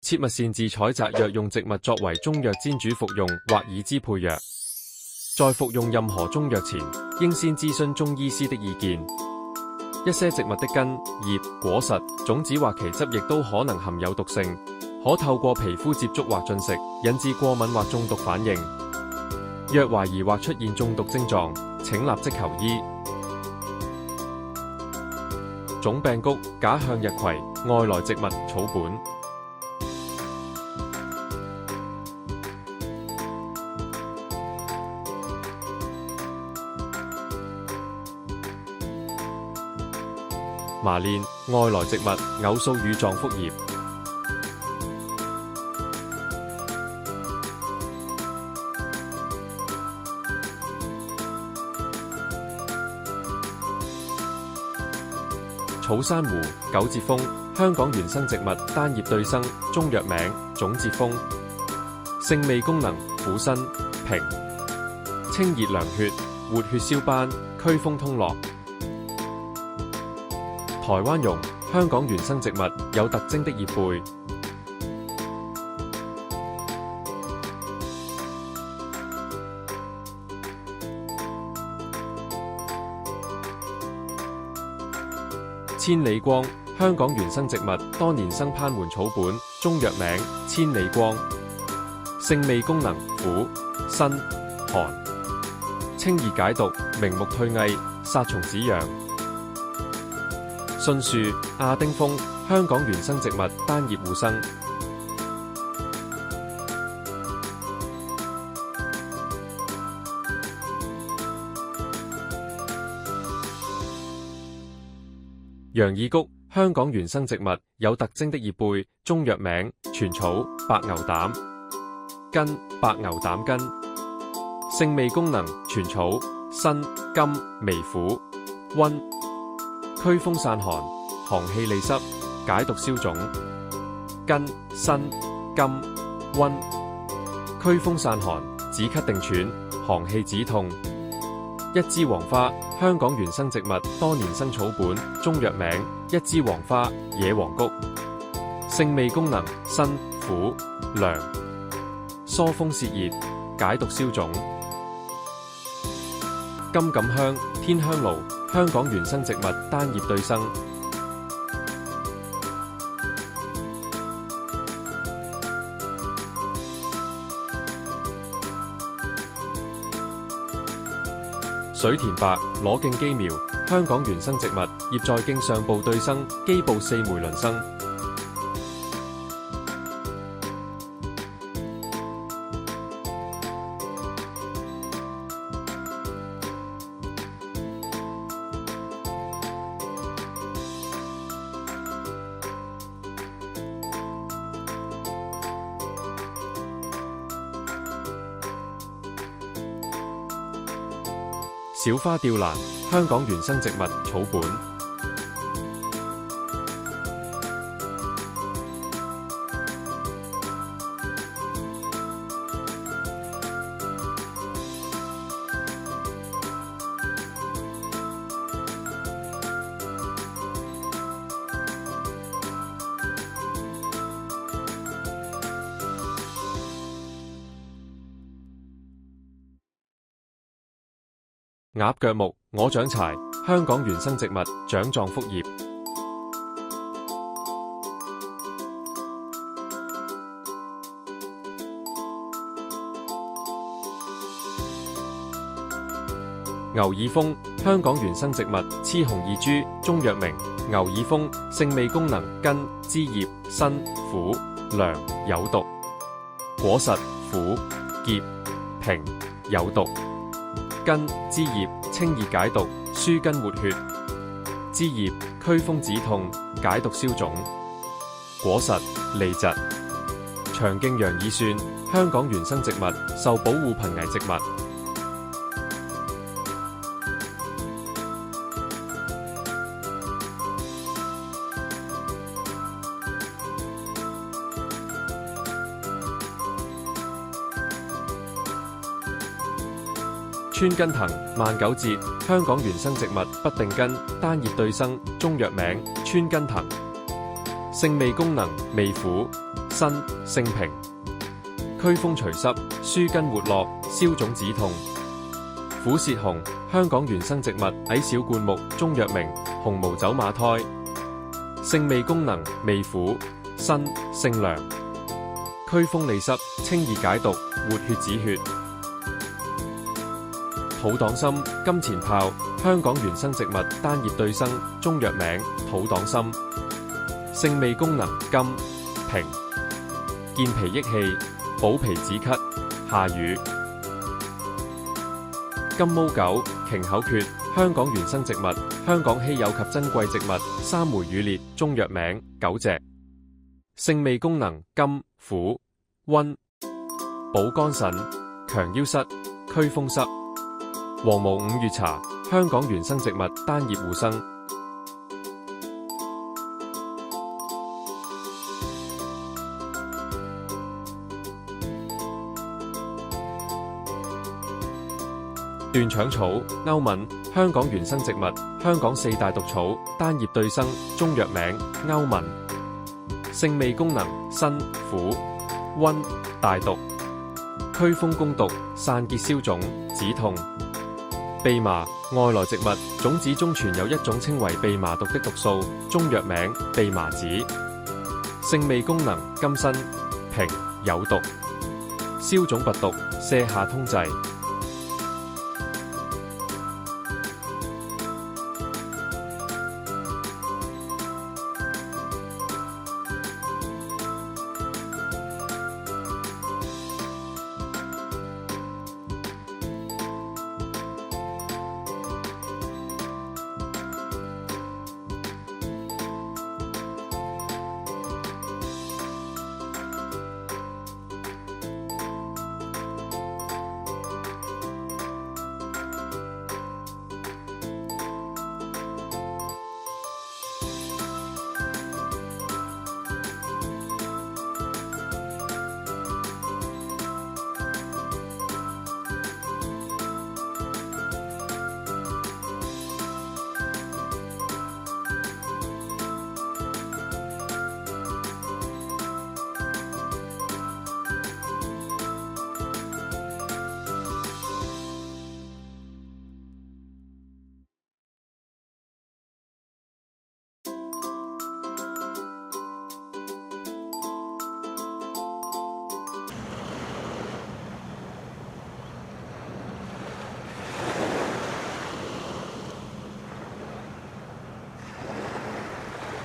切勿擅自採摘藥用植物作為中藥煎煮服用或以之配藥。在服用任何中藥前，應先諮詢中醫師的意見。一些植物的根、葉、果實、種子或其汁液都可能含有毒性，可透過皮膚接觸或進食，引致過敏或中毒反應。若懷疑或出現中毒症狀，請立即求醫。種病菊、假向日葵，外來植物草本。麻鏈，外來植物偶素乳狀複葉。草珊瑚、九節風，香港原生植物，單葉對生，中藥名種節風。性味功能撫身、平，清熱涼血，活血消斑，驅風通絡。台灣榕，香港原生植物，有特徵的葉背。千里光，香港原生植物，多年生攀援草本，中藥名千里光。性味功能苦、辛、寒，清熱解毒，明目退翳，殺蟲止癢。信樹、亞丁風，香港原生植物，單葉互生。羊耳菊，香港原生植物，有特徵的葉背，中藥名全草、白牛膽。根，白牛膽根。性味功能全草，辛、甘、微苦，溫。驅風散寒，寒氣利濕，解毒消腫。根、辛、甘、溫，驅風散寒，止咳定喘，寒氣止痛。一枝黃花，香港原生植物，多年生草本，中藥名一枝黃花、野黃菊。性味功能辛、苦、涼，疏風泄熱，解毒消腫。金錦香，天香蘆，香港原生植物，單葉對生。水田白，裸莖姬苗，香港原生植物，葉在莖上部對生，基部4枚輪生。小花吊蘭，香港原生植物，草本。鴨腳木，鵝掌柴，香港原生植物，掌狀複葉。牛耳風，香港原生植物，雌雄異株，中藥名牛耳風。性味功能根、枝葉、辛、苦、涼，有毒。果實苦、澀、平，有毒。根、枝葉清熱解毒，舒筋活血；枝葉驅風止痛，解毒消腫。果實利疾。長徑羊耳蒜，香港原生植物，受保護瀕危植物。川根藤、萬九節，香港原生植物，不定根，單葉對生，中藥名川根藤。性味功能味苦，辛，性平。驅風除濕，舒筋活絡，消腫止痛。虎舌紅，香港原生植物，矮小灌木，中藥名，紅毛走馬胎。性味功能，味苦，辛，性涼。驅風利濕，清熱解毒，活血止血。土黨參，金錢豹，香港原生植物，單葉對生，中藥名，土黨參。性味功能，甘，平，健脾益氣，補脾止咳，下雨。金毛狗，瓊口蕨，香港原生植物，香港稀有及珍貴植物，三枚羽列，中藥名，狗脊。性味功能，甘、苦、溫，補肝腎，強腰膝，驅風濕。黃毛五月茶，香港原生植物，單葉互生。斷腸草，歐敏，香港原生植物，香港四大毒草，單葉對生，中藥名，歐敏。性味功能，辛、苦、溫，大毒，驅風攻毒，散結消腫，止痛。蓖麻，外來植物，種子中存有一種稱為蓖麻毒的毒素，中藥名，蓖麻子。性味功能，甘辛，平，有毒，消腫拔毒，瀉下通滯。